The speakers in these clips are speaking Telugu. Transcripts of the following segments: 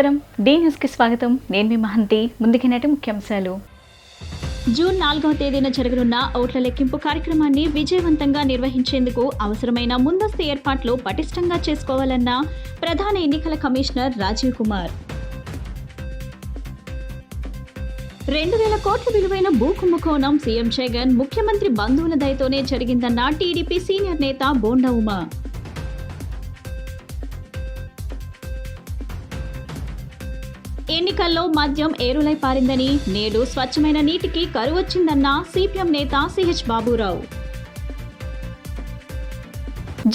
నమస్కారం, డి న్యూస్కి స్వాగతం. నేను మీ మహంతి. ముందుకినటి ముఖ్యాంశాలు. జూన్ 4వ తేదీన జరగనున్న ఓట్ల లెక్కింపు కార్యక్రమాన్ని విజయవంతంగా నిర్వహించేందుకు అవసరమైన ముందస్తు ఏర్పాట్లు పటిష్టంగా చేసుకోవాలన్న ప్రధాన ఎన్నికల కమిషనర్ రాజీవ్ కుమార్. 2000 కోట్ల విలువైన భూ కుంభకోణం సీఎం జగన్, ముఖ్యమంత్రి బంధువుల దయతోనే జరిగిందన్న టీడీపీ సీనియర్ నేత బోండా ఉమ. ఎన్నికల్లో మద్యం ఏరులై పారిందని, నేడు స్వచ్ఛమైన నీటికి కరువొచ్చిందన్న సిపిఎం నేత సిహెచ్ బాబురావు.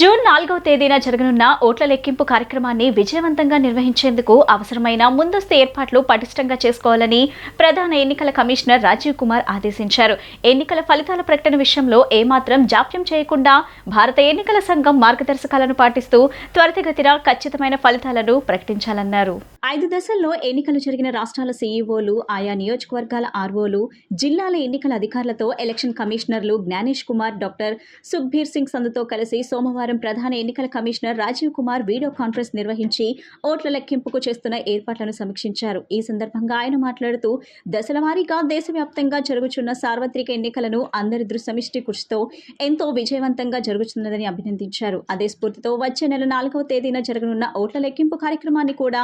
జూన్ 4వ తేదీన జరగనున్న ఓట్ల లెక్కింపు కార్యక్రమాన్ని విజయవంతంగా నిర్వహించేందుకు అవసరమైన ముందస్తు ఏర్పాట్లు పటిష్టంగా చేసుకోవాలని ప్రధాన ఎన్నికల కమిషనర్ రాజీవ్ కుమార్ ఆదేశించారు. ఎన్నికల ఫలితాల ప్రకటన విషయంలో ఏమాత్రం జాప్యం చేయకుండా భారత ఎన్నికల సంఘం మార్గదర్శకాలను పాటిస్తూ త్వరితగతిన ఖచ్చితమైన ఫలితాలను ప్రకటించాలన్నారు. 5 దశల్లో ఎన్నికలు జరిగిన రాష్ట్రాల సీఈఓలు, ఆయా నియోజకవర్గాల ఆర్ఓలు, జిల్లాల ఎన్నికల అధికారులతో ఎలక్షన్ కమిషనర్లు జ్ఞానేష్ కుమార్, డాక్టర్ సుఖ్బీర్ సింగ్ సంధుతో కలిసి సోమవారం ప్రధాన ఎన్నికల commissioner Rajiv Kumar video conference నిర్వహించి ఓట్ల లెక్కింపుకు చేస్తున్న ఏర్పాట్లను సమీక్షించారు. ఈ సందర్భంగా ఆయన మాట్లాడుతూ, దశల వారీగా దేశవ్యాప్తంగా జరుగుతున్న సార్వత్రిక ఎన్నికలను అందరి సమిష్టి కృషితో ఎంతో విజయవంతంగా జరుగుతున్నదని అభినందించారు. అదే స్ఫూర్తితో వచ్చే నెల 4వ తేదీన జరగనున్న ఓట్ల లెక్కింపు కార్యక్రమాన్ని కూడా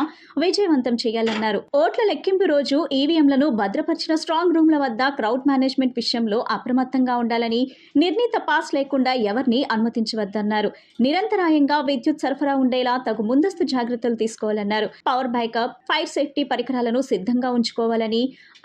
విజయవంతం చేయాలన్నారు. ఓట్ల లెక్కింపు రోజు ఈవీఎంలను భద్రపరిచిన స్ట్రాంగ్ రూమ్ల వద్ద క్రౌడ్ మేనేజ్మెంట్ విషయంలో అప్రమత్తంగా ఉండాలని, నిర్ణీత పాస్ లేకుండా ఎవరిని అనుమతించవద్దన్నారు. నిరంతరాయంగా విద్యుత్ సరఫరా ఉండేలా తగు ముందస్తు జాగ్రత్తలు తీసుకోవాలన్నారు. పవర్ బ్యాకప్, ఫైర్ సేఫ్టీ పరికరాలను సిద్ధంగా ఉంచుకోవాలని,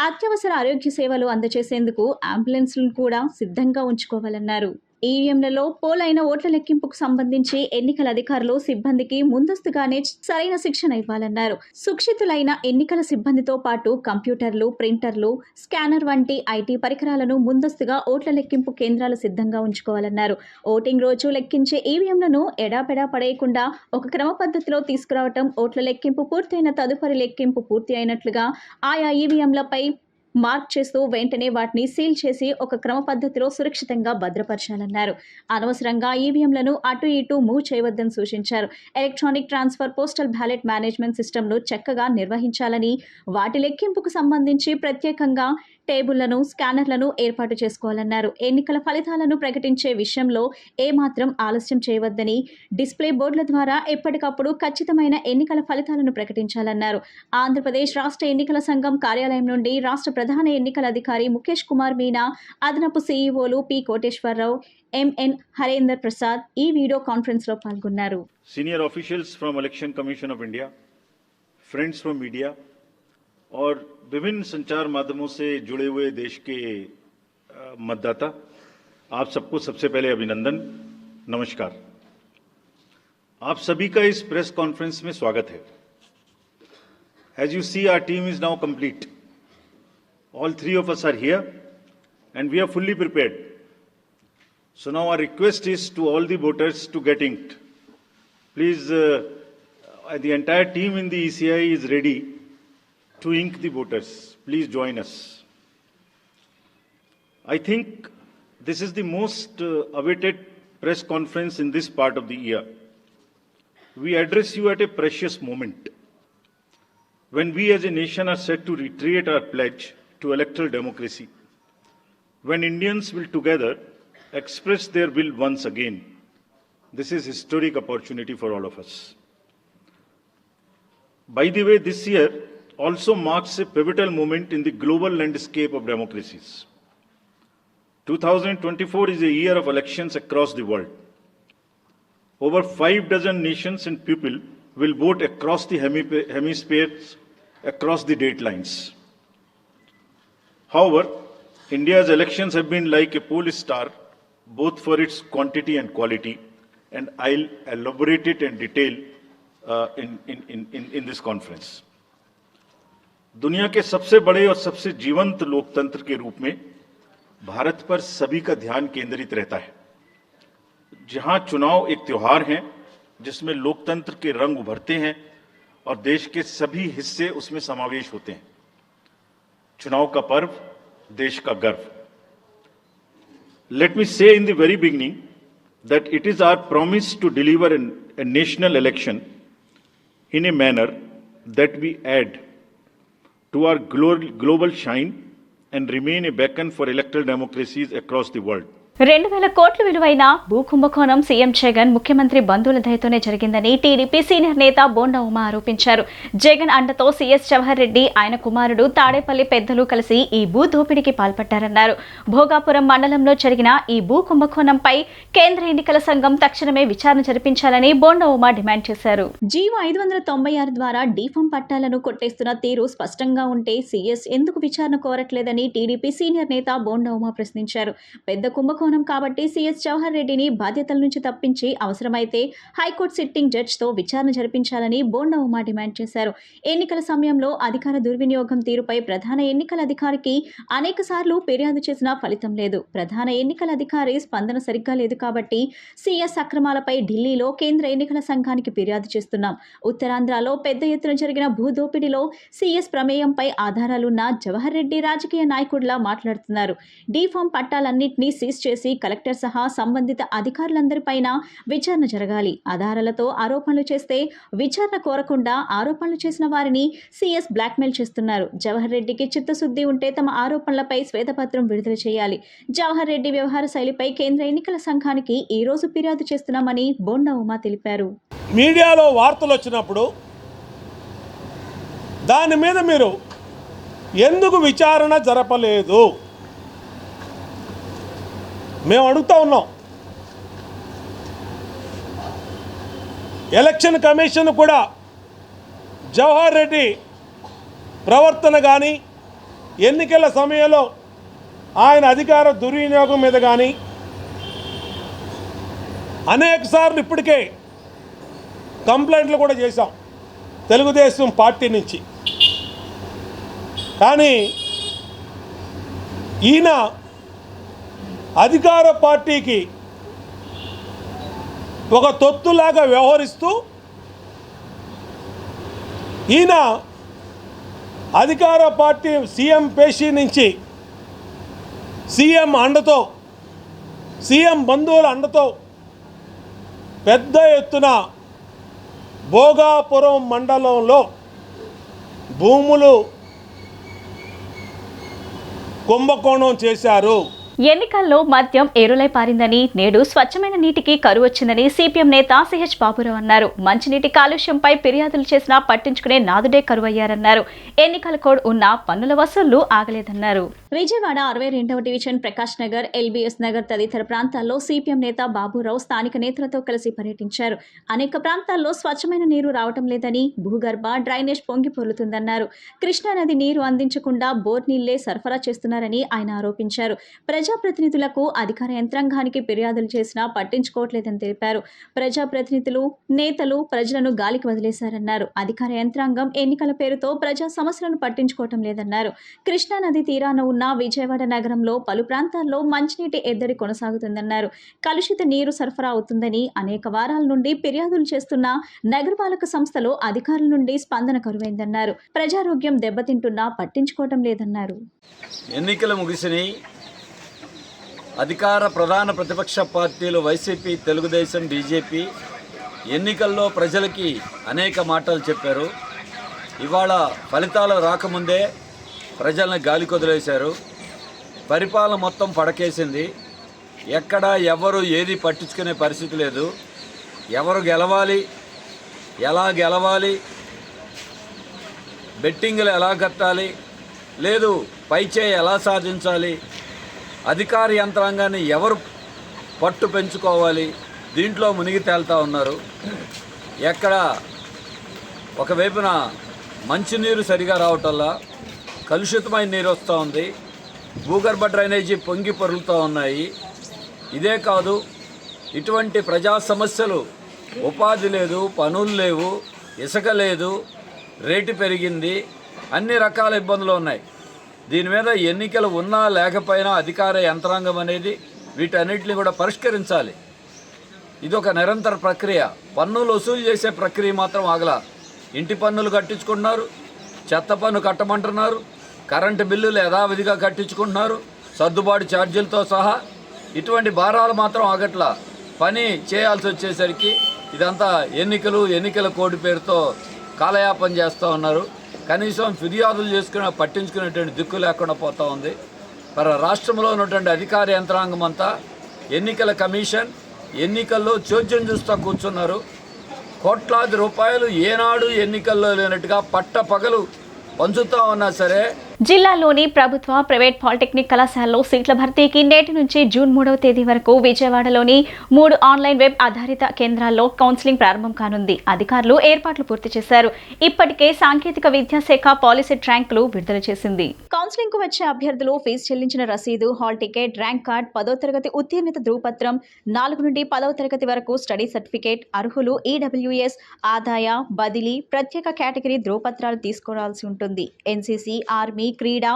అత్యవసర ఆరోగ్య సేవలు అందజేసేందుకు అంబులెన్స్లను కూడా సిద్ధంగా ఉంచుకోవాలన్నారు. ఈవీఎంలలో పోలైన ఓట్ల లెక్కింపుకు సంబంధించి ఎన్నికల అధికారులు సిబ్బందికి ముందస్తుగానే సరైన శిక్షణ ఇవ్వాలన్నారు. సుక్షితులైన ఎన్నికల సిబ్బందితో పాటు కంప్యూటర్లు, ప్రింటర్లు, స్కానర్ వంటి ఐటీ పరికరాలను ముందస్తుగా ఓట్ల లెక్కింపు కేంద్రాలు సిద్ధంగా ఉంచుకోవాలన్నారు. ఓటింగ్ రోజు లెక్కించే ఈవీఎంలను ఎడాపెడా పడేయకుండా ఒక క్రమ పద్ధతిలో తీసుకురావటం, ఓట్ల లెక్కింపు పూర్తయిన తదుపరి లెక్కింపు పూర్తి అయినట్లుగా ఆయా ఈవీఎంలపై మార్క్ చేస్తూ వెంటనే వాటిని సీల్ చేసి ఒక క్రమ పద్ధతిలో సురక్షితంగా భద్రపరచాలన్నారు. అనవసరంగా ఈవీఎంలను అటు ఇటు మూవ్ చేయవద్దని సూచించారు. Electronic transfer, postal ballot management సిస్టమ్ను చక్కగా నిర్వహించాలని, వాటి లెక్కింపుకు సంబంధించి ప్రత్యేకంగా టేబుళ్లను, స్కానర్లను ఏర్పాటు చేసుకోవాలన్నారు. ఎన్నికల ఫలితాలను ప్రకటించే విషయంలో ఏమాత్రం ఆలస్యం చేయవద్దని, డిస్ప్లే బోర్డుల ద్వారా ఎప్పటికప్పుడు ఖచ్చితమైన ఎన్నికల ఫలితాలను ప్రకటించాలన్నారు. ఆంధ్రప్రదేశ్ రాష్ట్ర ఎన్నికల సంఘం కార్యాలయం నుండి రాష్ట్ర ప్రధాన ఎన్నికల అధికారి ముఖేష్ కుమార్ మీనా, అదనపు సీఈఓలు పి కోటేశ్వరరావు, ఎంఎన్ హరేందర్ ప్రసాద్ ఈ వీడియో కాన్ఫరెన్స్ లో పాల్గొన్నారు. Senior officials from election commission of India, friends from media और विभिन्न संचार माध्यमों से जुड़े हुए देश के मतदाता, आप सबको सबसे पहले अभिनंदन, नमस्कार। आप सभी का इस प्रेस कॉन्फ्रेंस में स्वागत है। As you see, our team is now complete. All three of us are here and we are fully prepared. So now our request is to all the voters to get inked. Please, the entire team in the ECI is ready to ink the voters. Please join us. I think this is the most awaited press conference in this part of the year. We address you at a precious moment when we as a nation are set to reiterate our pledge to electoral democracy, when Indians will together express their will once again. This is a historic opportunity for all of us. By the way, this year also marks a pivotal moment in the global landscape of democracies. 2024 is a year of elections across the world. Over 5 dozen nations and people will vote across the hemispheres, across the date lines. However, India's elections have been like a pole star, both for its quantity and quality, and I'll elaborate it in detail in this conference. दुनिया के सबसे बड़े और सबसे जीवंत लोकतंत्र के रूप में भारत पर सभी का ध्यान केंद्रित रहता है। जहां चुनाव एक त्योहार है जिसमें लोकतंत्र के रंग उभरते हैं और देश के सभी हिस्से उसमें समावेश होते हैं। चुनाव का पर्व, देश का गर्व। Let me say in the very beginning that it is our promise to deliver a national election in a manner that we add to our global shine and remain a beacon for electoral democracies across the world. 2,000 కోట్ల విలువైన భూ కుంభకోణం సీఎం జగన్ ముఖ్యమంత్రి బంధువుల దయతోనే జరిగిందని టీడీపీ సీనియర్ నేత బోండా ఉమా ఆరోపించారు. జగన్ అండతో సీఎస్ జవహర్ రెడ్డి ఆయన కుమారుడు తాడేపల్లి పెద్దలు కలిసి ఈ భూ దోపిడీకి పాల్పడ్డారన్నారు. భోగాపురం మండలంలో జరిగిన ఈ భూ కుంభకోణంపై కేంద్ర ఎన్నికల సంఘం తక్షణమే విచారణ జరిపించాలని బోండా ఉమా డిమాండ్ చేశారు. జీవో 596 ద్వారా డీఫామ్ పట్టాలను కొట్టేస్తున్న తీరు స్పష్టంగా ఉంటే సీఎస్ ఎందుకు విచారణ కోరట్లేదని టీడీపీ సీనియర్ నేత బోండా ఉమా ప్రశ్నించారు. పెద్ద కుంభకోణం కాబట్టి సీఎస్ జవహర్ రెడ్డిని బాధ్యతల నుంచి తప్పించి అవసరమైతే హైకోర్టు సిట్టింగ్ జడ్జితో విచారణ జరిపించాలని బోండా ఉమా డిమాండ్ చేశారు. ఎన్నికల సమయంలో అధికార దుర్వినియోగం తీరుపై ప్రధాన ఎన్నికల అధికారికి అనేక సార్లు ఫిర్యాదు చేసినా ఫలితం లేదు. ప్రధాన ఎన్నికల అధికారి స్పందన సరిగ్గా లేదు కాబట్టి సీఎస్ అక్రమాలపై ఢిల్లీలో కేంద్ర ఎన్నికల సంఘానికి ఫిర్యాదు చేస్తున్నాం. ఉత్తరాంధ్రలో పెద్ద ఎత్తున జరిగిన భూదోపిడీలో సీఎస్ ప్రమేయంపై ఆధారాలున్న జవహర్ రెడ్డి రాజకీయ నాయకుడిలా మాట్లాడుతున్నారు. డీఫామ్ పట్టాలన్నింటినీ సీజ్ చేసి కలెక్టర్ సహా సంబంధిత అధికారులందరిపైన విచారణ జరగాలి. ఆధారాలతో ఆరోపణలు చేస్తే విచారణ కోరకుండా ఆరోపణలు చేసిన వారిని సీఎస్ బ్లాక్మెయిల్ చేస్తున్నారు. జవహర్ రెడ్డికి చిత్తశుద్ధి ఉంటే తమ ఆరోపణలపై శ్వేతపత్రం విడుదల చేయాలి. జవహర్ రెడ్డి వ్యవహార శైలిపై కేంద్ర ఎన్నికల సంఘానికి ఈ రోజు ఫిర్యాదు చేస్తున్నామని బోండా ఉమా తెలిపారు. మీడియాలో వార్తలు వచ్చినప్పుడు దాని మీద మీరు ఎందుకు విచారణ జరపలేదు మేము అడుగుతా ఉన్నాం. ఎలక్షన్ కమిషన్ కూడా జవహర్ రెడ్డి ప్రవర్తన కానీ ఎన్నికల సమయంలో ఆయన అధికార దుర్వినియోగం మీద కానీ అనేక సార్లు ఇప్పటికే కంప్లైంట్లు కూడా చేశాం తెలుగుదేశం పార్టీ నుంచి. కానీ ఈయన అధికార పార్టీకి ఒక తొత్తులాగా వ్యవహరిస్తూ ఈయన అధికార పార్టీ సీఎం పేషీ నుంచి సీఎం అండతో సీఎం బంధువుల అండతో పెద్ద ఎత్తున భోగాపురం మండలంలో భూములు కుంభకోణం చేశారు. ఎన్నికల్లో మద్యం ఏరులై పారిందని, నేడు స్వచ్ఛమైన నీటికి కరువు వచ్చిందని సిపిఎం నేత సిహెచ్ బాబురావు అన్నారు. మంచినీటి కాలుష్యంపై ఫిర్యాదులు చేసినా పట్టించుకునే నాదుడే కరువయ్యారన్నారు. ఎన్నికల కోడ్ ఉన్న పన్నుల వసూళ్లు ఆగలేదన్నారు. విజయవాడ 62వ డివిజన్ ప్రకాష్ నగర్, ఎల్బీఎస్ నగర్ తదితర ప్రాంతాల్లో సిపిఎం నేత బాబురావు స్థానిక నేతలతో కలిసి పర్యటించారు. అనేక ప్రాంతాల్లో స్వచ్ఛమైన నీరు రావటం లేదని, భూగర్భ డ్రైనేజ్ పొంగి పొర్లుతుందన్నారు. కృష్ణానది నీరు అందించకుండా బోర్ నీళ్లే సరఫరా చేస్తున్నారని ఆయన ఆరోపించారు. ప్రజాప్రతినిధులకు అధికార యంత్రాంగానికి ఫిర్యాదులు చేసినా పట్టించుకోవట్లేదని తెలిపారు. ప్రజాప్రతినిధులు, నేతలు ప్రజలను గాలికి వదిలేశారన్నారు. అధికార యంత్రాంగం ఎన్నికల పేరుతో ప్రజా సమస్యలను పట్టించుకోవటం లేదన్నారు. కృష్ణానది తీరాన ఉన్న విజయవాడ నగరంలో పలు ప్రాంతాల్లో మంచినీటి ఎద్దడి కొనసాగుతుందన్నారు. కలుషిత నీరు సరఫరా అవుతుందని అనేక వారాల నుండి ఫిర్యాదులు చేస్తున్న నగరపాలక సంస్థలో అధికారుల నుండి స్పందన కరువైందన్నారు. ప్రజారోగ్యం దెబ్బతింటున్నా పట్టించుకోవటం లేదన్నారు. ఎన్నికలు ముగిసినాయి. అధికార ప్రధాన ప్రతిపక్ష పార్టీలు వైసీపీ, తెలుగుదేశం, బీజేపీ ఎన్నికల్లో ప్రజలకి అనేక మాటలు చెప్పారు. ఇవాళ ఫలితాలు రాకముందే ప్రజల్ని గాలికి వదిలేశారు. పరిపాలన మొత్తం పడకేసింది. ఎక్కడ ఎవరు ఏది పట్టించుకునే పరిస్థితి లేదు. ఎవరు గెలవాలి, ఎలా గెలవాలి, బెట్టింగ్లు ఎలా కట్టాలి, లేదు పైచేయి ఎలా సాధించాలి, అధికార యంత్రాంగాన్ని ఎవరు పట్టు పెంచుకోవాలి, దీంట్లో మునిగి తేలుతూ ఉన్నారు. ఎక్కడ ఒకవైపున మంచినీరు సరిగా రావటంలా కలుషితమైన నీరు వస్తూ ఉంది. భూగర్భ డ్రైనేజీ పొంగి పొరులుతూ ఉన్నాయి. ఇదే కాదు, ఇటువంటి ప్రజా సమస్యలు, ఉపాధి లేదు, పనులు లేవు, ఇసుక లేదు, రేటు పెరిగింది, అన్ని రకాల ఇబ్బందులు ఉన్నాయి. దీని మీద ఎన్నికలు ఉన్నా లేకపోయినా అధికార యంత్రాంగం అనేది వీటన్నిటిని కూడా పరిష్కరించాలి. ఇది ఒక నిరంతర ప్రక్రియ. పన్నులు వసూలు చేసే ప్రక్రియ మాత్రం ఆగల. ఇంటి పన్నులు కట్టించుకుంటున్నారు, చెత్త పన్ను కట్టమంటున్నారు, కరెంటు బిల్లులు యథావిధిగా కట్టించుకుంటున్నారు, సర్దుబాటు ఛార్జీలతో సహా. ఇటువంటి భారాలు మాత్రం ఆగట్లా. పని చేయాల్సి వచ్చేసరికి ఇదంతా ఎన్నికల కోడ్ పేరుతో కాలయాపన చేస్తూ ఉన్నారు. కనీసం ఫిర్యాదులు పట్టించుకునేటువంటి దిక్కు లేకుండా పోతూ ఉంది. మరి రాష్ట్రంలో ఉన్నటువంటి అధికార యంత్రాంగం అంతా ఎన్నికల కమిషన్ ఎన్నికల్లో చోద్యం చూస్తూ కూర్చున్నారు. కోట్లాది రూపాయలు ఏనాడు ఎన్నికల్లో లేనట్టుగా పట్టపగలు పంచుతూ ఉన్నా సరే జిల్లాలోని ప్రభుత్వ, ప్రైవేట్ పాలిటెక్నిక్ కళాశాలలో సీట్ల భర్తీకి నేటి నుంచి జూన్ 3వ తేదీ వరకు విజయవాడలోని 3 ఆన్లైన్ వెబ్ ఆధారిత కేంద్రాల్లో కౌన్సిలింగ్ ప్రారంభం కానుంది. అధికారులు ఏర్పాట్లు పూర్తి చేశారు. ఇప్పటికే సాంకేతిక విద్యాశాఖ పాలిసెట్ ర్యాంకులు విడుదల చేసింది. కౌన్సిలింగ్ కు వచ్చే అభ్యర్థులు ఫీజు చెల్లించిన రసీదు, హాల్ టికెట్, ర్యాంక్ కార్డ్, 10వ తరగతి ఉత్తీర్ణత ధృవపత్రం, 4 నుండి 10వ తరగతి వరకు స్టడీ సర్టిఫికేట్, అర్హులు ఈడబ్ల్యూఎస్, ఆదాయ, బదిలీ, ప్రత్యేక కేటగిరీ ధృవపత్రాలు తీసుకోవాల్సి ఉంటుంది. ఎన్సీసీ, ఆర్మీ, క్రీడా,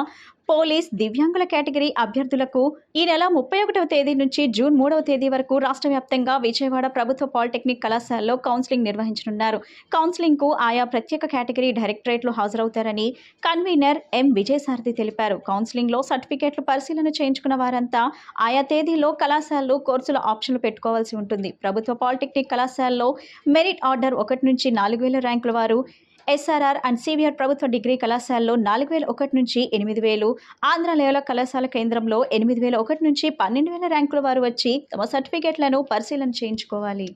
పోలీస్, దివ్యాంగుల కేటగిరీ అభ్యర్థులకు ఈ నెల 31వ తేదీ నుంచి జూన్ 3వ తేదీ వరకు రాష్ట్ర వ్యాప్తంగా విజయవాడ ప్రభుత్వ పాలిటెక్నిక్ కళాశాలలో కౌన్సిలింగ్ నిర్వహించనున్నారు. కౌన్సిలింగ్ కు ఆయా ప్రత్యేక కేటగిరీ డైరెక్టరేట్లు హాజరవుతారని కన్వీనర్ ఎం విజయసారథి తెలిపారు. కౌన్సిలింగ్ లో సర్టిఫికేట్లు పరిశీలన చేయించుకున్న వారంతా ఆయా తేదీలో కళాశాలలో కోర్సుల ఆప్షన్లు పెట్టుకోవాల్సి ఉంటుంది. ప్రభుత్వ పాలిటెక్నిక్ కళాశాలలో మెరిట్ ఆర్డర్ 1 నుంచి 4000 ర్యాంకుల వారు, ఎస్ఆర్ఆర్ అండ్ సివిఆర్ ప్రభుత్వ డిగ్రీ కళాశాలలో 4001 నుంచి 8000, ఆంధ్ర లేవల కళాశాల కేంద్రంలో 8001 నుంచి 12000 ర్యాంకుల వారు వచ్చి తమ సర్టిఫికేట్లను పరిశీలన చేయించుకోవాలి.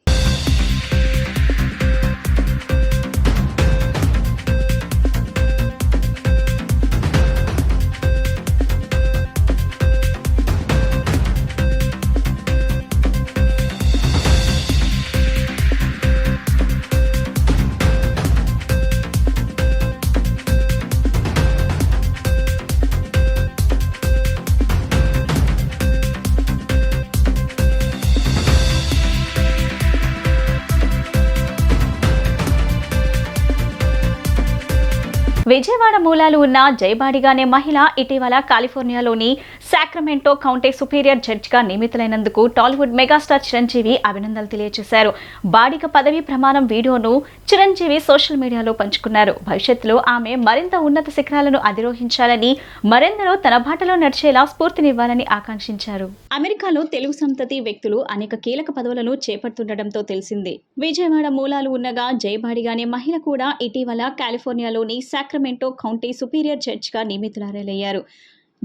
విజయవాడ మూలాలు ఉన్న జయబాడిగానే మహిళ ఇటీవల కాలిఫోర్నియాలోని సాక్రమెంటో కౌంటీ సుపీరియర్ జడ్జిగా నియమితులైనందుకు టాలీవుడ్ మెగాస్టార్ చిరంజీవి అభినందనలు తెలియజేశారు. బాడిగ పదవీ ప్రమాణం వీడియోను చిరంజీవి సోషల్ మీడియాలో పంచుకున్నారు. భవిష్యత్తులో ఆమె మరింత ఉన్నత శిఖరాలను అధిరోహించాలని, మరెందరో తన బాటలో నడిచేలా స్ఫూర్తినివ్వాలని ఆకాంక్షించారు. అమెరికాలో తెలుగు సంతతి వ్యక్తులు అనేక కీలక పదవులను చేపడుతుండటంతో తెలిసిందే. విజయవాడ మూలాలు ఉన్నగా జయబాడిగానే మహిళ కూడా ఇటీవల కాలిఫోర్నియాలోని సాక్రమెంటో కౌంటీ సుపీరియర్ జడ్జిగా నియమితురాలయ్యారు.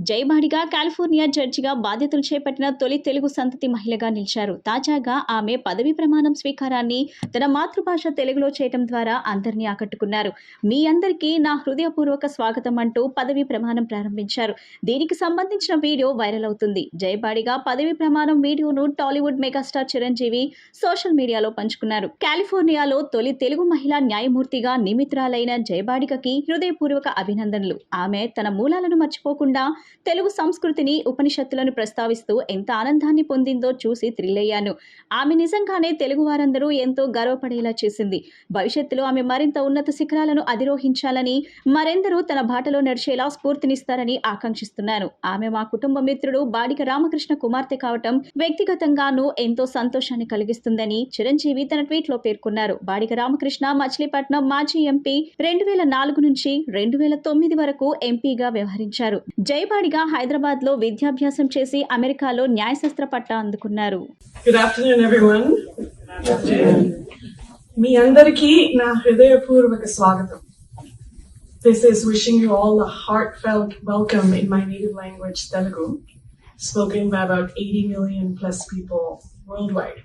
జయబాడిగా కాలిఫోర్నియా జడ్జిగా బాధ్యతలు చేపట్టిన తొలి తెలుగు సంతతి మహిళగా నిలిచారు. తాజాగా ఆమె పదవీ ప్రమాణం స్వీకారాన్ని తన మాతృభాష తెలుగులో చేయటం ద్వారా అందరినీ ఆకట్టుకున్నారు. మీ అందరికీ నా హృదయపూర్వక స్వాగతం అంటూ పదవీ ప్రమాణం ప్రారంభించారు. దీనికి సంబంధించిన వీడియో వైరల్ అవుతుంది. జయబాడిగా పదవీ ప్రమాణం వీడియోను టాలీవుడ్ మెగాస్టార్ చిరంజీవి సోషల్ మీడియాలో పంచుకున్నారు. కాలిఫోర్నియాలో తొలి తెలుగు మహిళా న్యాయమూర్తిగా నియమితురాలైన జయబాడికకి హృదయపూర్వక అభినందనలు. ఆమె తన మూలాలను మర్చిపోకుండా తెలుగు సంస్కృతిని, ఉపనిషత్తులను ప్రస్తావిస్తూ ఎంత ఆనందాన్ని పొందిందో చూసి థ్రిల్లయ్యాను. ఆమె నిజంగానే తెలుగు వారందరూ ఎంతో గర్వపడేలా చేసింది. భవిష్యత్తులో ఆమె మరింత ఉన్నత శిఖరాలను అధిరోహించాలని, మరెందరూ తన బాటలో నడిచేలా స్ఫూర్తినిస్తారని ఆకాంక్షిస్తున్నాను. ఆమె మా కుటుంబ మిత్రుడు బాడిగ రామకృష్ణ కుమార్తె కావటం వ్యక్తిగతంగానూ ఎంతో సంతోషాన్ని కలిగిస్తుందని చిరంజీవి తన ట్వీట్ లో పేర్కొన్నారు. బాడిగ రామకృష్ణ మచిలీపట్నం మాజీ ఎంపీ, 2004 నుంచి 2009 వరకు ఎంపీగా వ్యవహరించారు. జయబాడిగా హైదరాబాద్ లో విద్యాభ్యాసం చేసి అమెరికాలో న్యాయశాస్త్ర పట్టా అందుకున్నారు. Good afternoon, everyone. మీ అందరికీ నా హృదయపూర్వక స్వాగతం. This is wishing you all a heartfelt welcome in my native language, Telugu, spoken by about 80 million plus people worldwide,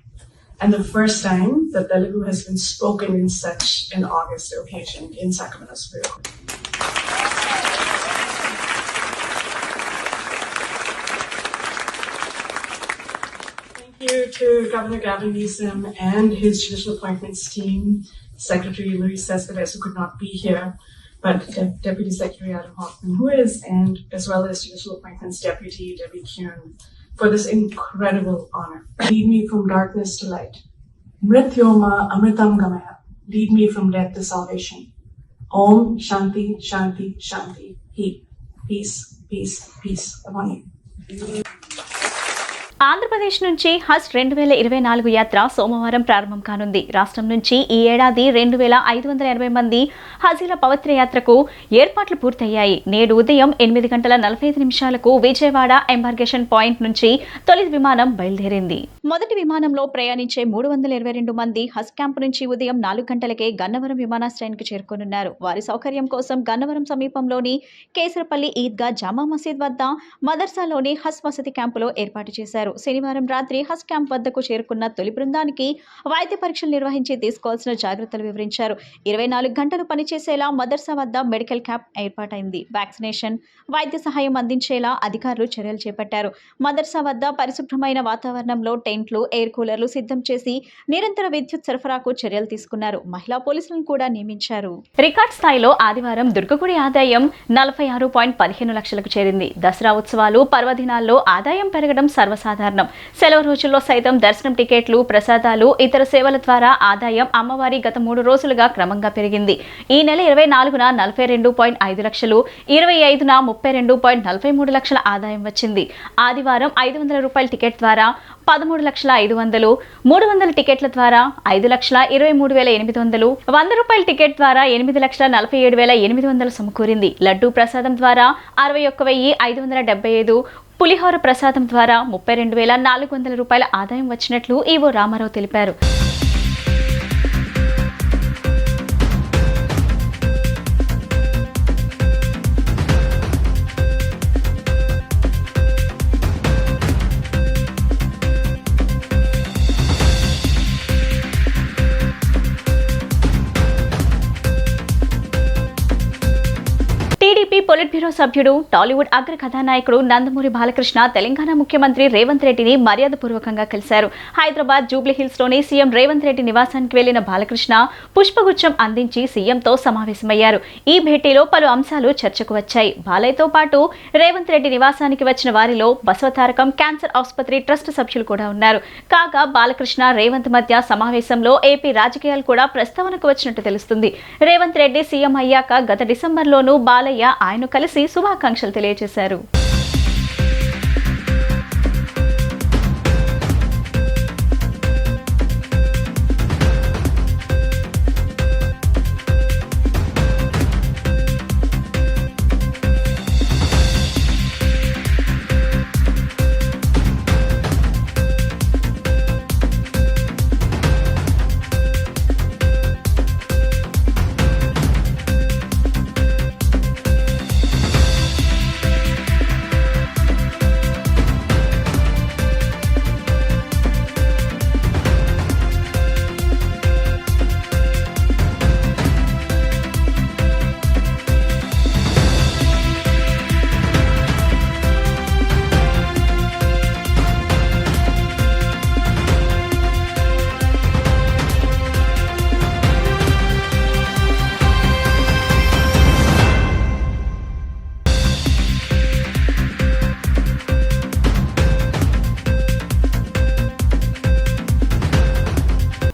and the first time that Telugu has been spoken in such an august occasion in Sacramento Superior Court. Thank you to Governor Gavin Newsom and his judicial appointments team, Secretary Luis Cespedes, who could not be here, but Deputy Secretary Adam Hoffman, who is, and as well as Judicial Appointments Deputy Debbie Kuhn, for this incredible honor. Lead me from darkness to light. Mrityoma Amritam Gamaya. Lead me from death to salvation. Om Shanti Shanti Shanti. Peace, peace, peace upon you. Andhra Pradesh నుంచి హజ్ 2024 యాత్ర సోమవారం ప్రారంభం కానుంది. రాష్ట్రం నుంచి ఈ ఏడాది 2580 మంది హజీల పవిత్ర యాత్రకు ఏర్పాట్లు పూర్తయ్యాయి. నేడు ఉదయం 8:45 విజయవాడ ఎంబార్కేషన్ పాయింట్ నుంచి తొలి విమానం బయలుదేరింది. మొదటి విమానంలో ప్రయాణించే 322 మంది హజ్ క్యాంప్ నుంచి ఉదయం 4 గంటలకే గన్నవరం విమానాశ్రయానికి చేరుకోనున్నారు. వారి సౌకర్యం కోసం గన్నవరం సమీపంలోని కేసరపల్లి ఈద్గా జామా మసీద్ వద్ద మదర్సాలోని హజ్ వసతి క్యాంపులో ఏర్పాటు చేశారు. శనివారం రాత్రి హజ్ క్యాంప్ వద్దకు చేరుకున్న తొలి బృందానికి వైద్య పరీక్షలు నిర్వహించి తీసుకోవాల్సిన జాగ్రత్తలు వివరించారు. 24 గంటలు పనిచేసేలా మదర్సా వద్ద మెడికల్ క్యాంప్ ఏర్పాటైంది. వ్యాక్సినేషన్, వైద్య సహాయం అందించేలా అధికారులు చర్యలు చేపట్టారు. మదర్సా వద్ద పరిశుభ్రమైన వాతావరణంలో టెంట్లు, ఎయిర్ కూలర్లు సిద్ధం చేసి నిరంతర విద్యుత్ సరఫరాకు చర్యలు తీసుకున్నారు. మహిళా పోలీసులను కూడా నియమించారు. రికార్డ్ స్థాయిలో ఆదివారం దుర్గగుడి ఆదాయం 46.15 లక్షలకు చేరింది. దసరా ఉత్సవాలు, పర్వదినాల్లో ఆదాయం పెరగడం సర్వసాధారణం. సెలవు రోజుల్లో సైతం దర్శనం టికెట్లు, ప్రసాదాలు, ఇతర సేవల ద్వారా ఆదాయం అమ్మవారి గత 3 రోజులుగా క్రమంగా పెరిగింది. ఈ నెల 24న 42.5 లక్షలు, 25న 32.43 లక్షల ఆదాయం వచ్చింది. ఆదివారం 500 రూపాయల టికెట్ ద్వారా 13,500,000, 300 టికెట్ల ద్వారా 5,23,800, 100 రూపాయల టికెట్ ద్వారా 8,47,800 సమకూరింది. లడ్డూ ప్రసాదం ద్వారా 61,575, పులిహోర ప్రసాదం ద్వారా 32,400 రూపాయల ఆదాయం వచ్చినట్లు ఈవో రామారావు తెలిపారు. టీడీపీ పొలిట్ బ్యూరో సభ్యుడు, టాలీవుడ్ అగ్ర కథానాయకుడు నందమూరి బాలకృష్ణ తెలంగాణ ముఖ్యమంత్రి రేవంత్ రెడ్డిని మర్యాదపూర్వకంగా కలిశారు. హైదరాబాద్ జూబ్లీహిల్స్ లోని సీఎం రేవంత్ రెడ్డి నివాసానికి వెళ్లిన బాలకృష్ణ పుష్పగుచ్చం అందించి సీఎంతో సమావేశమయ్యారు. ఈ భేటీలో పలు అంశాలు చర్చకు వచ్చాయి. బాలయ్యతో పాటు రేవంత్ రెడ్డి నివాసానికి వచ్చిన వారిలో బసవతారకం క్యాన్సర్ ఆసుపత్రి ట్రస్ట్ సభ్యులు కూడా ఉన్నారు. కాగా బాలకృష్ణ, రేవంత్ మధ్య సమావేశంలో ఏపీ రాజకీయాలు కూడా ప్రస్తావనకు వచ్చినట్టు తెలుస్తుంది. రేవంత్ రెడ్డి సీఎం అయ్యాక గత డిసెంబర్లోనూ బాలయ్య ఆయన్ను కలిసి శుభాకాంక్షలు తెలియజేశారు.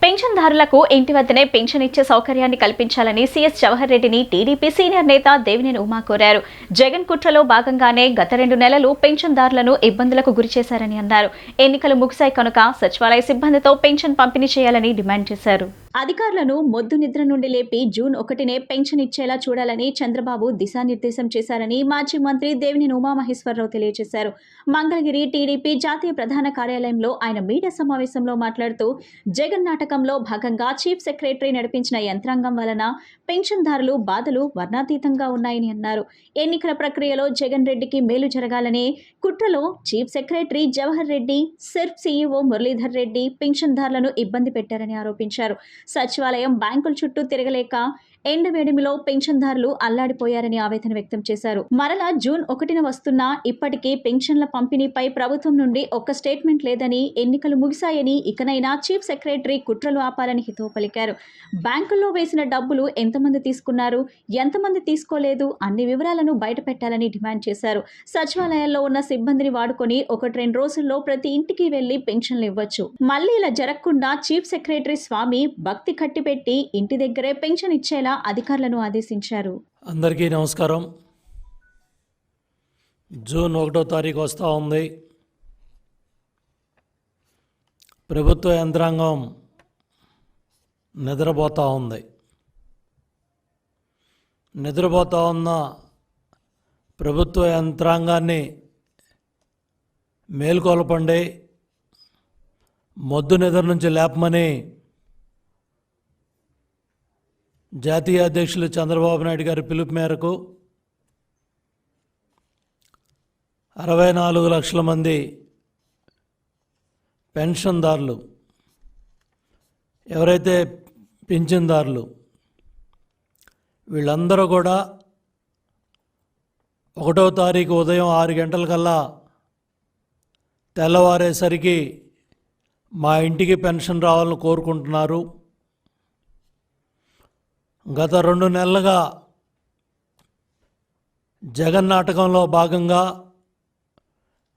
పెన్షన్దారులకు ఇంటి వద్దనే పెన్షన్ ఇచ్చే సౌకర్యాన్ని కల్పించాలని సీఎస్ జవహర్ రెడ్డిని టీడీపీ సీనియర్ నేత దేవినేని ఉమా కోరారు. జగన్ కుట్రలో భాగంగానే గత 2 నెలలు పెన్షన్దారులను ఇబ్బందులకు గురిచేశారని అన్నారు. ఎన్నికలు ముగిశాయి కనుక సచివాలయ సిబ్బందితో పెన్షన్ పంపిణీ చేయాలని డిమాండ్ చేశారు. అధికారులను మొద్దు నిద్ర నుండి లేపి జూన్ 1నే పెన్షన్ ఇచ్చేలా చూడాలని చంద్రబాబు దిశానిర్దేశం చేశారని మాజీ మంత్రి దేవినేని ఉమామహేశ్వరరావు తెలియజేశారు. మంగళగిరి టీడీపీ జాతీయ ప్రధాన కార్యాలయంలో ఆయన మీడియా సమావేశంలో మాట్లాడుతూ జగన్ నాటకంలో భాగంగా చీఫ్ సెక్రటరీ నడిపించిన యంత్రాంగం వలన పెన్షన్దారులు బాధలు వర్ణాతీతంగా ఉన్నాయని అన్నారు. ఎన్నికల ప్రక్రియలో జగన్ రెడ్డికి మేలు జరగాలనే కుట్రలో chief secretary Jawahar Reddy, SERP CEO Muralidhar Reddy పెన్షన్దారులను ఇబ్బంది పెట్టారని ఆరోపించారు. సచివాలయం, బ్యాంకుల చుట్టూ తిరగలేక ఎండవేడిమిలో పెన్షన్దారులు అల్లాడిపోయారని ఆవేదన వ్యక్తం చేశారు. మరలా జూన్ 1న వస్తున్నా ఇప్పటికీ పెన్షన్ల పంపిణీపై ప్రభుత్వం నుండి ఒక్క స్టేట్మెంట్ లేదని, ఎన్నికలు ముగిశాయని ఇకనైనా చీఫ్ సెక్రటరీ కుట్రలు ఆపాలని హితవు పలికారు. బ్యాంకుల్లో వేసిన డబ్బులు ఎంతమంది తీసుకున్నారు, ఎంతమంది తీసుకోలేదు అన్ని వివరాలను బయటపెట్టాలని డిమాండ్ చేశారు. సచివాలయాల్లో ఉన్న సిబ్బందిని వాడుకొని 1-2 రోజుల్లో ప్రతి ఇంటికి వెళ్లి పెన్షన్లు ఇవ్వచ్చు. మళ్లీ ఇలా జరగకుండా చీఫ్ సెక్రటరీ స్వామి భక్తి కట్టిపెట్టి ఇంటి దగ్గరే పెన్షన్ ఇచ్చేలా అధికారులను ఆదేశించారు. అందరికీ నమస్కారం. జూన్ 1వ తారీఖు వస్తూ ఉంది. ప్రభుత్వ యంత్రాంగం నిద్రపోతూ ఉంది. నిద్రపోతూ ఉన్న ప్రభుత్వ యంత్రాంగాన్ని మేల్కొల్పండి, మొద్దు నిద్ర నుంచి లేపమని జాతీయ అధ్యక్షులు చంద్రబాబు నాయుడు గారి పిలుపు మేరకు 64 లక్షల మంది పెన్షన్దారులు, ఎవరైతే పింఛన్దారులు, వీళ్ళందరూ కూడా 1వ తారీఖు ఉదయం 6 గంటలకల్లా తెల్లవారేసరికి మా ఇంటికి పెన్షన్ రావాలని కోరుకుంటున్నారు. గత 2 నెలలుగా జగన్ నాటకంలో భాగంగా,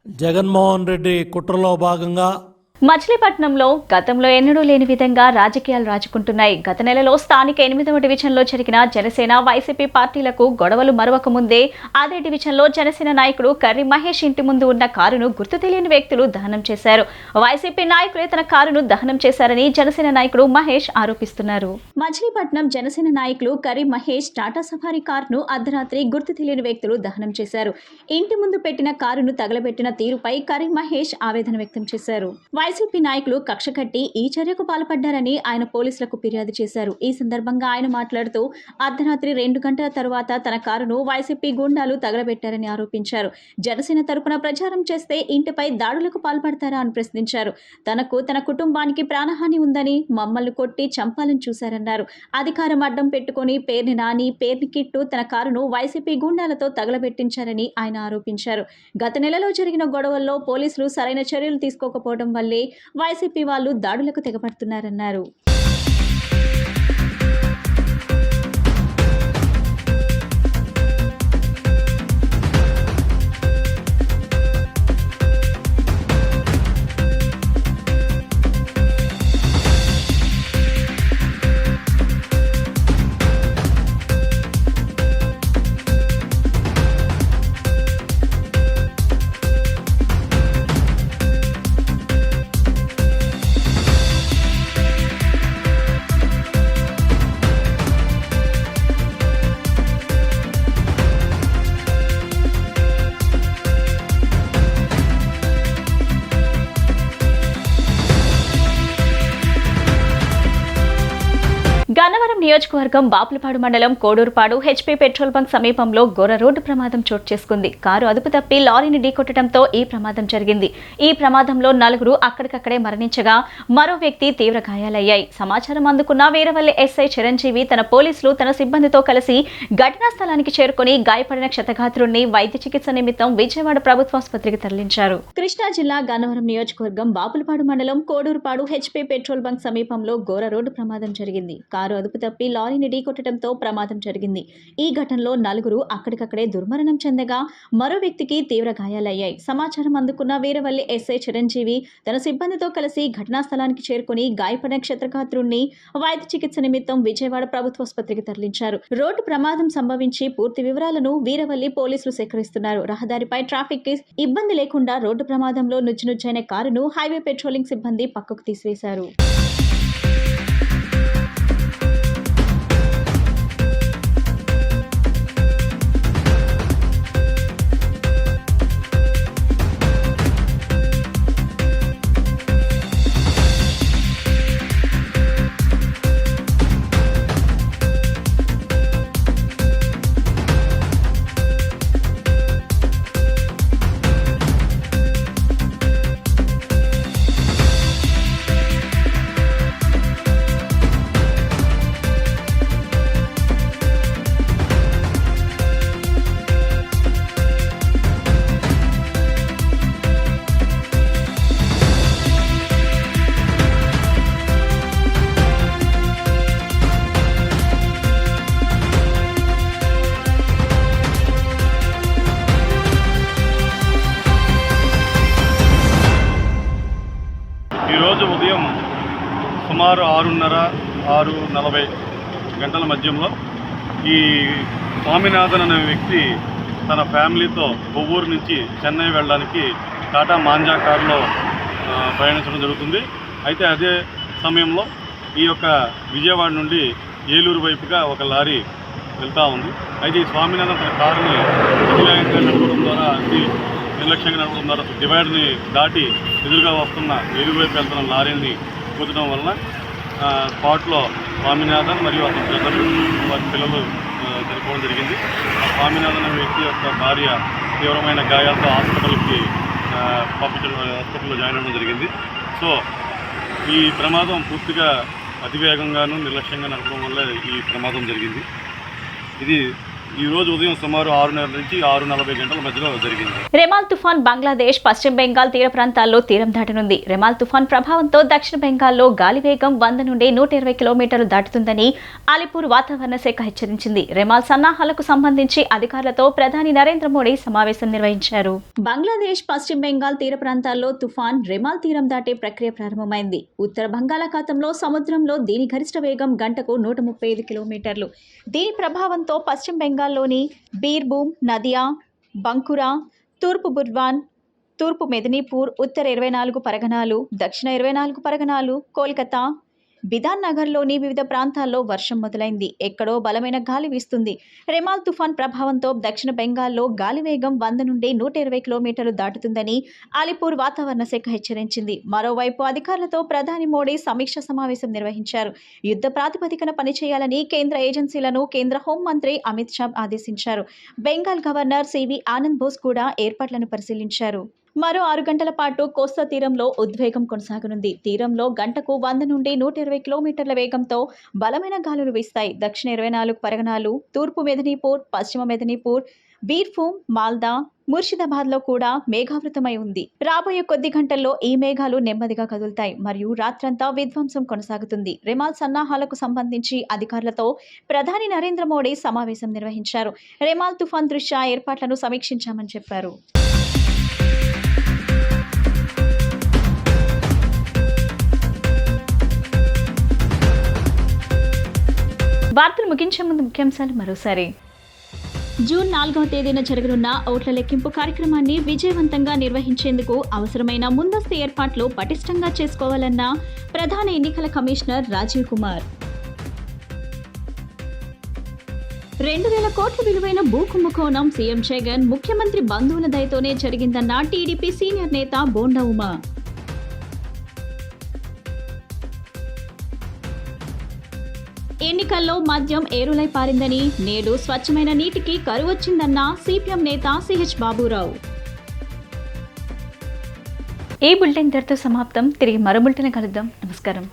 జగన్మోహన్ రెడ్డి కుట్రలో భాగంగా మచిలీపట్నంలో గతంలో ఎన్నడూ లేని విధంగా రాజకీయాలు రాజుకుంటున్నాయి. గత నెలలో స్థానిక 8వ డివిజన్లో జరిగిన జనసేన వైసీపీ పార్టీలకు గొడవలు మరవక ముందే అదే డివిజన్లో జనసేన నాయకుడు కర్రి మహేష్ ఇంటి ముందు ఉన్న కారును గుర్తు తెలియని వ్యక్తులు దహనం చేశారు. వైసీపీ నాయకులే తన కారును దహనం చేశారని జనసేన నాయకుడు మహేష్ ఆరోపిస్తున్నారు. మచిలీపట్నం జనసేన నాయకులు కర్రి మహేష్ టాటా సఫారీ కారును అర్ధరాత్రి గుర్తు తెలియని వ్యక్తులు దహనం చేశారు. ఇంటి ముందు పెట్టిన కారును తగలబెట్టిన తీరుపై కర్రి మహేష్ ఆవేదన వ్యక్తం చేశారు. వైసీపీ నాయకులు కక్ష కట్టి ఈ చర్యకు పాల్పడ్డారని ఆయన పోలీసులకు ఫిర్యాదు చేశారు. ఈ సందర్భంగా ఆయన మాట్లాడుతూ అర్ధరాత్రి 2 గంటల తర్వాత తన కారును వైసీపీ గుండాలు తగలబెట్టారని ఆరోపించారు. జనసేన తరపున ప్రచారం చేస్తే ఇంటిపై దాడులకు పాల్పడతారా అని ప్రశ్నించారు. తనకు తన కుటుంబానికి ప్రాణహాని ఉందని, మమ్మల్ని కొట్టి చంపాలని చూశారన్నారు. అధికారం అడ్డం పెట్టుకుని పేర్ని నాని, పేర్ని కిట్టు తన కారును వైసీపీ గుండాలతో తగలబెట్టించారని ఆయన ఆరోపించారు. గత నెలలో జరిగిన గొడవల్లో పోలీసులు సరైన చర్యలు తీసుకోకపోవడం వల్లే వైసీపీ వాళ్ళు దాడులకు తెగపడుతున్నారన్నారు. గన్నవరం నియోజకవర్గం బాపులపాడు మండలం కోడూరుపాడు హెచ్పీ పెట్రోల్ బంక్ సమీపంలో ఘోర రోడ్డు ప్రమాదం చోటు చేసుకుంది. కారు అదుపు తప్పి లారీని ఢీకొట్టడంతో ఈ ప్రమాదం జరిగింది. ఈ ప్రమాదంలో 4 అక్కడికక్కడే మరణించగా మరో వ్యక్తి తీవ్ర గాయాలయ్యాయి. సమాచారం అందుకున్న వీరవల్లి ఎస్ఐ చిరంజీవి తన పోలీసులు తన సిబ్బందితో కలిసి ఘటనా స్థలానికి చేరుకుని గాయపడిన క్షతగాత్రుడిని వైద్య చికిత్స నిమిత్తం విజయవాడ ప్రభుత్వాసుపత్రికి తరలించారు. కృష్ణా జిల్లా గన్నవరం నియోజకవర్గం బాపులపాడు మండలం కోడూరుపాడు హెచ్పీ పెట్రోల్ బంక్ సమీపంలో ఘోర రోడ్డు ప్రమాదం జరిగింది. కారు అదుపు తప్పి లారీని ఢీకొట్టడంతో ప్రమాదం జరిగింది. ఈ ఘటనలో 4 అక్కడికక్కడే దుర్మరణం చెందగా మరో వ్యక్తికి తీవ్ర గాయాలయ్యాయి. సమాచారం అందుకున్న వీరవల్లి ఎస్ఐ చిరంజీవి తన సిబ్బందితో కలిసి ఘటనా స్థలానికి చేరుకుని గాయపడిన క్షతగాత్రుడిని వైద్య చికిత్స నిమిత్తం విజయవాడ ప్రభుత్వాసుపత్రికి తరలించారు. రోడ్డు ప్రమాదం సంభవించి పూర్తి వివరాలను వీరవల్లి పోలీసులు సేకరిస్తున్నారు. రహదారిపై ట్రాఫిక్ కి ఇబ్బంది లేకుండా రోడ్డు ప్రమాదంలో నుజ్జునుజ్జైన కారును హైవే పెట్రోలింగ్ సిబ్బంది పక్కకు తీసివేశారు. ఈరోజు ఉదయం సుమారు 6:30-6:40 గంటల మధ్యంలో ఈ స్వామినాథన్ అనే వ్యక్తి తన ఫ్యామిలీతో కొవ్వూరు నుంచి చెన్నై వెళ్ళడానికి టాటా మాంజా కారులో ప్రయాణించడం జరుగుతుంది. అయితే అదే సమయంలో ఈ యొక్క విజయవాడ నుండి ఏలూరు వైపుగా ఒక లారీ వెళ్తూ ఉంది. అయితే ఈ స్వామినాథన్ తన కారుని అతివేగంగా నడపడం ద్వారా నిర్లక్ష్యంగా నడపడం ద్వారా డివైడర్ని దాటి ఎదురుగా వస్తున్న ఏలూరు వైపు వెళ్తున్న లారీని గుద్దడం వలన స్పాట్లో స్వామినాథన్ మరియు అతని బ్రదర్ వారి పిల్లలు చనిపోవడం జరిగింది. ఆ స్వామినాథన్ అనే వ్యక్తి యొక్క భార్య తీవ్రమైన గాయాలతో హాస్పిటల్లో జాయిన్ అవ్వడం జరిగింది. సో ఈ ప్రమాదం పూర్తిగా అతివేగంగాను నిర్లక్ష్యంగా నడపడం వల్ల ఈ ప్రమాదం జరిగింది. ఇది ఈ రోజు ఉదయం సుమారు 6:30 నుంచి 6:40 గంటల మధ్యలో జరిగింది. రెమాల్ తుఫాన్ బంగ్లాదేశ్, పశ్చిమ బెంగాల్ తీర ప్రాంతాల్లో తీరం దాటనుంది. రెమాల్ తుఫాన్ ప్రభావంతో దక్షిణ బెంగాల్లో గాలి వేగం 100 నుండి 120 కిలోమీటర్లు దాటుతుందని అలీపూర్ వాతావరణ శాఖ హెచ్చరించింది. రెమాల్ సన్నాహాలకు సంబంధించి అధికారులతో ప్రధాని నరేంద్ర మోడీ సమావేశం నిర్వహించారు. బంగ్లాదేశ్, పశ్చిమ బెంగాల్ తీర ప్రాంతాల్లో తుఫాన్ రెమాల్ తీరం దాటే ప్రక్రియ ప్రారంభమైంది. ఉత్తర బంగాళాఖాతంలో సముద్రంలో దీని గరిష్ట వేగం గంటకు 135 కిలోమీటర్లు. దీని ప్రభావంతో పశ్చిమ బెంగాల్లోని బీర్భూమ్, నదియా, బంకురా, తూర్పు బుర్వాన్, తూర్పు మెదినీపూర్, ఉత్తర 24 పరగనాలు, దక్షిణ 24 పరగనాలు, కోల్కతా, బిధాన్ నగర్లోని వివిధ ప్రాంతాల్లో వర్షం మొదలైంది. ఎక్కడో బలమైన గాలి వీస్తుంది. రెమాల్ తుఫాన్ ప్రభావంతో దక్షిణ బెంగాల్లో గాలి వేగం 100 నుండి 120 కిలోమీటర్లు దాటుతుందని అలీపూర్ వాతావరణ శాఖ హెచ్చరించింది. మరోవైపు అధికారులతో ప్రధాని మోడీ సమీక్ష సమావేశం నిర్వహించారు. యుద్ధ ప్రాతిపదికన పనిచేయాలని కేంద్ర ఏజెన్సీలను కేంద్ర హోంమంత్రి అమిత్ షా ఆదేశించారు. బెంగాల్ గవర్నర్ సివి ఆనంద్ బోస్ కూడా ఏర్పాట్లను పరిశీలించారు. మరో 6 గంటల పాటు కోస్తా తీరంలో ఉద్వేగం కొనసాగనుంది. తీరంలో గంటకు 100 నుండి 120 కిలోమీటర్ల వేగంతో బలమైన గాలులు వీస్తాయి. దక్షిణ 24 పరగనాలు, తూర్పు మెదినీపూర్, పశ్చిమ మెదినీపూర్, బీర్భూమ్, మాల్దా, ముర్షిదాబాద్లో కూడా మేఘావృతమై ఉంది. రాబోయే కొద్ది గంటల్లో ఈ మేఘాలు నెమ్మదిగా కదులుతాయి మరియు రాత్రంతా విధ్వంసం కొనసాగుతుంది. రెమాల్ సన్నాహాలకు సంబంధించి అధికారులతో ప్రధాని నరేంద్ర మోడీ సమావేశం నిర్వహించారు. రెమాల్ తుఫాన్ దృష్ట్యా ఏర్పాట్లను సమీక్షించామని చెప్పారు. వార్తలు ముగించే ముందు ముఖ్యాంశాలు మరోసారి. జూన్ 4వ తేదీన జరగనున్న ఓట్ల లెక్కింపు కార్యక్రమాన్ని విజయవంతంగా నిర్వహించేందుకు అవసరమైన ముందస్తు ఏర్పాట్లు పటిష్టంగా చేసుకోవాలన్న ప్రధాన ఎన్నికల కమిషనర్ రాజీవ్ కుమార్. 2000 కోట్ల విలువైన భూ కుంభకోణం సీఎం జగన్, ముఖ్యమంత్రి బంధువుల దయతోనే జరిగిందన్న టీడీపీ సీనియర్ నేత బోండా ఉమా. ఎన్నికల్లో మద్యం ఏరులై పారిందని, నేడు స్వచ్ఛమైన నీటికి కరువు వచ్చిందన్న సిపిఎం నేత సిహెచ్ బాబురావు. ఈ బులెటిన్ ఇంతటితో సమాప్తం. తిరిగి మరో బులెటిన్ కలుద్దాం. నమస్కారం.